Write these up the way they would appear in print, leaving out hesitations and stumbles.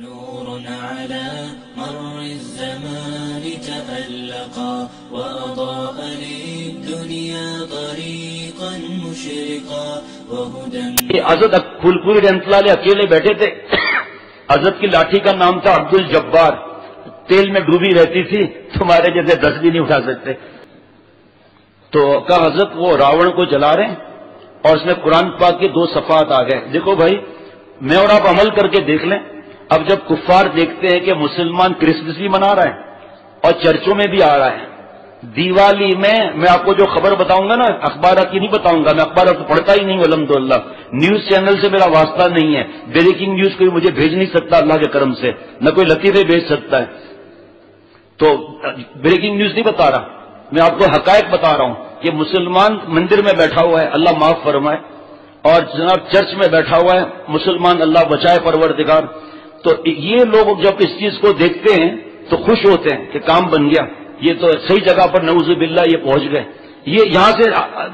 نور على مر الزمان تألقا وأضاء للدنيا طريقا مشرقا وهدى. حضرت پھولپوری رحمۃ اللہ علیہ اکیلے بیٹھے تھے. حضرت کی لاٹھی کا نام تھا عبد الجبار. تیل میں ڈوبی رہتی تھی، تمہارے جیسے 10 بھی نہیں اٹھا سکتے. تو کہا حضرت وہ راون کو جلا رہے ہیں اور اس میں قرآن پاک کے 2 صفحات آ گئے. دیکھو بھائی، میں اور آپ عمل کر کے دیکھ لیں. اب جب کفار دیکھتے ہیں کہ مسلمان کرسمس بھی منا رہا ہے اور چرچوں میں بھی آ رہا ہے، دیوالی میں آپ کو جو خبر بتاؤں گا نا، اخبارات کی نہیں بتاؤں گا، میں اخبارات پڑھتا ہی نہیں ہوں الحمدللہ. نیوز چینل سے میرا واسطہ نہیں ہے. بریکنگ نیوز کوئی مجھے بھیج نہیں سکتا اللہ کے کرم سے، نہ کوئی لطیفے بھیج سکتا ہے. تو بریکنگ نیوز نہیں بتا رہا، میں آپ کو حقائق بتا رہا ہوں کہ مسلمان مندر میں بیٹھا ہوا ہے، اللہ معاف فرمائے، اور جناب چرچ میں بیٹھا ہوا ہے مسلمان، اللہ بچائے پروردگار. تو یہ لوگ جب اس چیز کو دیکھتے ہیں تو خوش ہوتے ہیں کہ کام بن گیا، یہ تو صحیح جگہ پر نعوذ باللہ یہ پہنچ گئے. یہ یہاں سے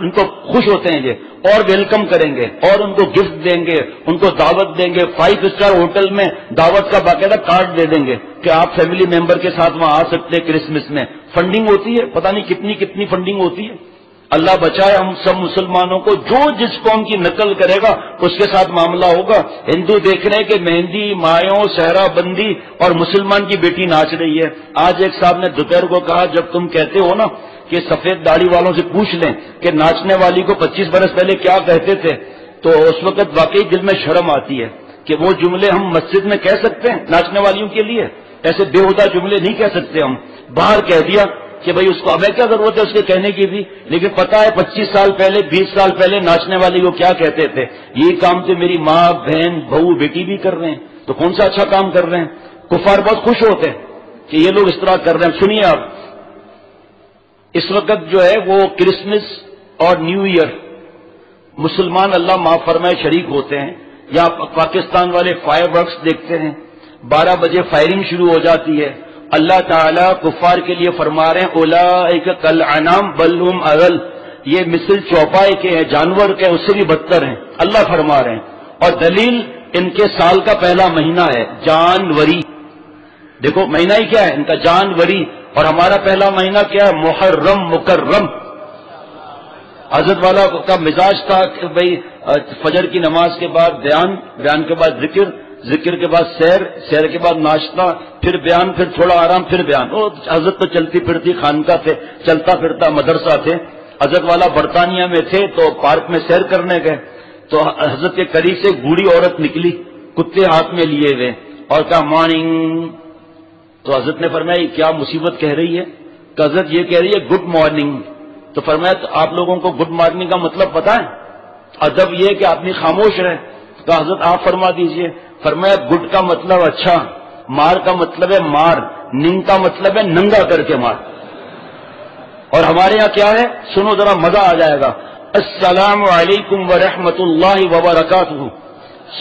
ان کو خوش ہوتے ہیں یہ، اور ویلکم کریں گے اور ان کو گفٹ دیں گے، ان کو دعوت دیں گے. 5 اسٹار ہوٹل میں دعوت کا باقاعدہ کارڈ دے دیں گے کہ آپ فیملی ممبر کے ساتھ وہاں آ سکتے ہیں کرسمس میں. فنڈنگ ہوتی ہے، پتہ نہیں کتنی فنڈنگ ہوتی ہے. اللہ بچائے ہم سب مسلمانوں کو. جو جس قوم کی نقل کرے گا اس کے ساتھ معاملہ ہوگا. ہندو دیکھ رہے ہیں کہ مہندی، مایوں، صحرا بندی اور مسلمان کی بیٹی ناچ رہی ہے. آج ایک صاحب نے دوپہر کو کہا، جب تم کہتے ہو نا کہ سفید داڑھی والوں سے پوچھ لیں کہ ناچنے والی کو 25 برس پہلے کیا کہتے تھے، تو اس وقت واقعی دل میں شرم آتی ہے کہ وہ جملے ہم مسجد میں کہہ سکتے ہیں ناچنے والیوں کے لیے؟ ایسے بےہودہ جملے نہیں کہہ سکتے ہم. باہر کہہ دیا کہ بھئی اس کو ہمیں کیا ضرورت ہے اس کے کہنے کی بھی، لیکن پتا ہے 25 سال پہلے 20 سال پہلے ناچنے والی کو کیا کہتے تھے. یہی کام تو میری ماں، بہن، بہو، بیٹی بھی کر رہے ہیں، تو کون سا اچھا کام کر رہے ہیں؟ کفار بہت خوش ہوتے ہیں کہ یہ لوگ اس طرح کر رہے ہیں. سنیے آپ، اس وقت جو ہے وہ کرسمس اور نیو ایئر مسلمان اللہ معاف فرمائے شریک ہوتے ہیں. یا پاکستان والے فائر ورکس دیکھتے ہیں، 12 بجے فائرنگ شروع ہو جاتی ہے. اللہ تعالیٰ کفار کے لیے فرما رہے ہیں اولئک کالانعام بل هم اضل، یہ مثل چوپائے کے ہیں، جانور کے، اس سے بھی بدتر ہیں. اللہ فرما رہے ہیں. اور دلیل ان کے سال کا پہلا مہینہ ہے جانوری. دیکھو مہینہ ہی کیا ہے ان کا، جانوری. اور ہمارا پہلا مہینہ کیا ہے؟ محرم مکرم. حضرت والا کا مزاج تھا کہ بھئی فجر کی نماز کے بعد بیان کے بعد ذکر کے بعد سیر کے بعد ناشتہ، پھر بیان، پھر تھوڑا آرام، پھر بیان. حضرت تو چلتی پھرتی خانقاہ تھے، چلتا پھرتا مدرسہ تھے. حضرت والا برطانیہ میں تھے تو پارک میں سیر کرنے گئے تو حضرت کے قریب سے بوڑھی عورت نکلی کتے ہاتھ میں لیے ہوئے اور کہا مارننگ. تو حضرت نے فرمایا کیا مصیبت کہہ رہی ہے؟ کہ حضرت یہ کہہ رہی ہے گڈ مارننگ. تو فرمایا تو آپ لوگوں کو گڈ مارننگ کا مطلب پتہ ہے؟ ادب یہ کہ آدمی خاموش رہے. تو حضرت آپ فرما دیجئے. فرمایا گڈ کا مطلب اچھا، مار کا مطلب ہے مار، ننگ کا مطلب ہے ننگا کر کے مار. اور ہمارے ہاں کیا ہے؟ سنو ذرا مزہ آ جائے گا. السلام علیکم ورحمۃ اللہ وبرکاتہ.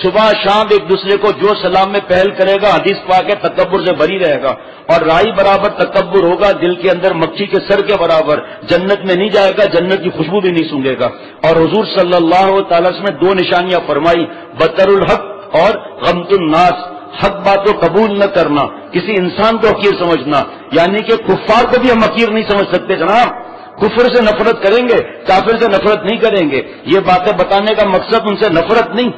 صبح شام ایک دوسرے کو جو سلام میں پہل کرے گا حدیث پاک ہے تکبر سے بری رہے گا. اور رائی برابر تکبر ہوگا، دل کے اندر مکھی کے سر کے برابر، جنت میں نہیں جائے گا، جنت کی خوشبو بھی نہیں سونگے گا. اور حضور صلی اللہ تعالی وسلم نے 2 نشانیاں فرمائی، بطر الحق اور غمت الناس. حق بات کو قبول نہ کرنا، کسی انسان کو حقیر سمجھنا. یعنی کہ کفار کو بھی ہم حقیر نہیں سمجھ سکتے جناب. کفر سے نفرت کریں گے، کافر سے نفرت نہیں کریں گے. یہ باتیں بتانے کا مقصد ان سے نفرت نہیں،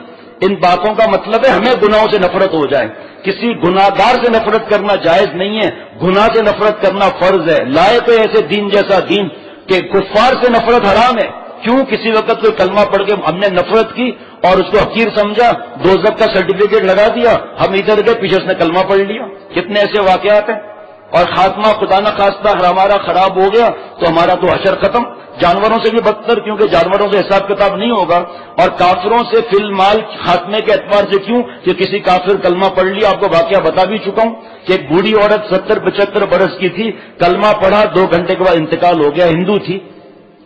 ان باتوں کا مطلب ہے ہمیں گناہوں سے نفرت ہو جائے. کسی گناہ گار سے نفرت کرنا جائز نہیں ہے، گناہ سے نفرت کرنا فرض ہے. لائے تو ایسے دین جیسا دین کہ کفار سے نفرت حرام ہے. کیوں؟ کسی وقت کوئی کلمہ پڑھ کے ہم نے نفرت کی اور اس کو حقیر سمجھا، دوزخ کا سرٹیفکیٹ لگا دیا، ہم ادھر گئے پیچھے اس نے کلمہ پڑھ لیا. کتنے ایسے واقعات ہیں. اور خاتمہ خدا نہ خواستہ ہمارا خراب ہو گیا تو ہمارا تو حشر ختم. جانوروں سے بھی بدتر، کیونکہ جانوروں سے حساب کتاب نہیں ہوگا. اور کافروں سے فی المال خاتمے کے اعتبار سے کیوں کہ کسی کافر کلمہ پڑھ لیا. آپ کو واقعہ بتا بھی چکا ہوں کہ ایک بوڑھی عورت 70-75 برس کی تھی، کلمہ پڑھا 2 گھنٹے کے بعد انتقال ہو گیا. ہندو تھی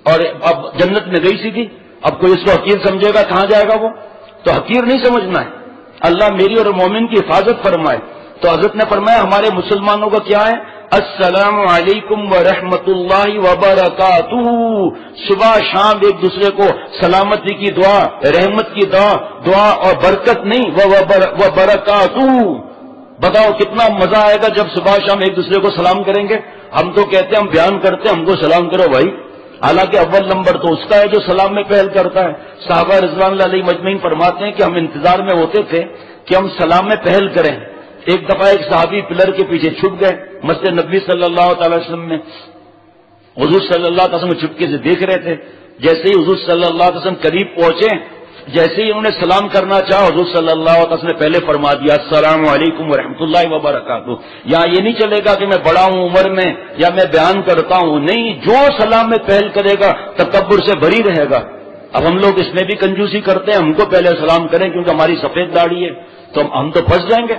اور اب جنت میں گئی سی تھی. اب کوئی اس کو حقیر سمجھے گا، کہاں جائے گا وہ؟ تو حقیر نہیں سمجھنا ہے. اللہ میری اور مومن کی حفاظت فرمائے. تو حضرت نے فرمایا ہمارے مسلمانوں کا کیا ہے؟ السلام علیکم ورحمۃ اللہ وبرکاتہ. صبح شام ایک دوسرے کو سلامتی کی دعا، رحمت کی دعا اور برکت نہیں، وبرکاتہ. بتاؤ کتنا مزہ آئے گا جب صبح شام ایک دوسرے کو سلام کریں گے. ہم تو کہتے ہیں ہم بیان کرتے ہیں ہم کو سلام کرو بھائی، حالانکہ اول نمبر تو اس کا ہے جو سلام میں پہل کرتا ہے. صحابہ رضوان اللہ علیہ مجمعین فرماتے ہیں کہ ہم انتظار میں ہوتے تھے کہ ہم سلام میں پہل کریں. ایک دفعہ ایک صحابی پلر کے پیچھے چھپ گئے مسجد نبوی صلی اللہ تعالی وسلم میں. حضور صلی اللہ علیہ وسلم چھپکے سے دیکھ رہے تھے. جیسے ہی حضور صلی اللہ علیہ وسلم قریب پہنچے، جیسے ہی انہوں نے سلام کرنا چاہا، حضور صلی اللہ علیہ وسلم نے پہلے فرما دیا السلام علیکم ورحمۃ اللہ وبرکاتہ. یہاں یہ نہیں چلے گا کہ میں بڑا ہوں عمر میں یا میں بیان کرتا ہوں، نہیں، جو سلام میں پہل کرے گا تکبر سے بری رہے گا. اب ہم لوگ اس میں بھی کنجوسی کرتے ہیں، ہم کو پہلے سلام کریں کیونکہ ہماری سفید داڑھی ہے تو ہم تو پھنس جائیں گے.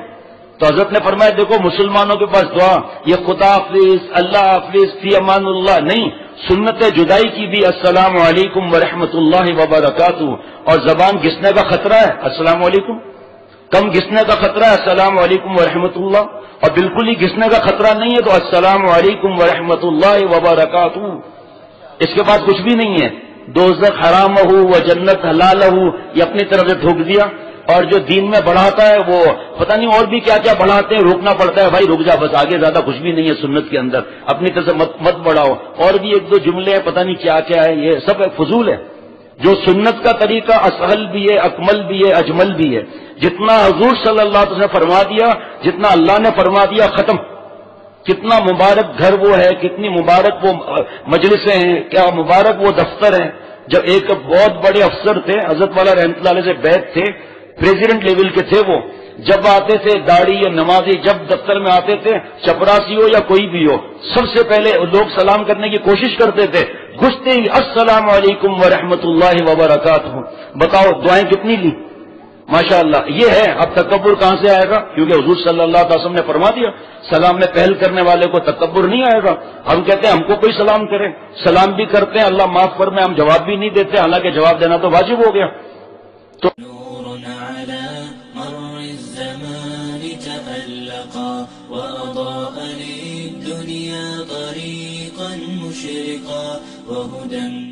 تو حضرت نے فرمایا دیکھو مسلمانوں کے پاس دعا یہ خدا حافظ، اللہ حافظ، فی امان اللہ نہیں، سنت جدائی کی بھی السلام علیکم ورحمۃ اللہ وبرکاتہ. اور زبان گھسنے کا خطرہ ہے السلام علیکم، کم گھسنے کا خطرہ ہے السلام علیکم ورحمۃ اللہ، اور بالکل ہی گھسنے کا خطرہ نہیں ہے تو السلام علیکم ورحمۃ اللہ وبرکاتہ. اس کے بعد کچھ بھی نہیں ہے. دوزخ حرام ہو و جنت حلال ہو یہ اپنی طرف سے ٹھوک دیا. اور جو دین میں بڑھاتا ہے وہ پتہ نہیں اور بھی کیا کیا بڑھاتے ہیں، روکنا پڑتا ہے بھائی رک جا بس، آگے زیادہ کچھ بھی نہیں ہے سنت کے اندر، اپنی طرف سے مت بڑھاؤ. اور بھی ایک دو جملے ہیں پتہ نہیں کیا کیا ہے، یہ سب فضول ہے. جو سنت کا طریقہ اسہل بھی ہے، اکمل بھی ہے، اجمل بھی ہے. جتنا حضور صلی اللہ علیہ وسلم نے فرما دیا، جتنا اللہ نے فرما دیا، ختم. کتنا مبارک گھر وہ ہے، کتنی مبارک وہ مجلسیں ہیں، کیا مبارک وہ دفتر ہیں. جب ایک بہت بڑے افسر تھے حضرت والا رحمۃ اللہ علیہ سے بیعت تھے، پریزیڈنٹ لیول کے تھے وہ، جب آتے تھے داڑھی یا نمازی جب دفتر میں آتے تھے، چپراسی ہو یا کوئی بھی ہو، سب سے پہلے لوگ سلام کرنے کی کوشش کرتے تھے، گھستے ہی السلام علیکم ورحمۃ اللہ وبرکاتہ. بتاؤ دعائیں کتنی لی ماشاء اللہ. یہ ہے. اب تکبر کہاں سے آئے گا؟ کیونکہ حضور صلی اللہ علیہ وسلم نے فرما دیا سلام میں پہل کرنے والے کو تکبر نہیں آئے گا. ہم کہتے ہیں ہم کو کوئی سلام کرے، سلام بھی کرتے ہیں اللہ معاف فرمائے، ہم جواب بھی نہیں دیتے، حالانکہ جواب دینا تو واجب ہو گیا. تو وأضاء للدنيا طريقا مشرقا وهدى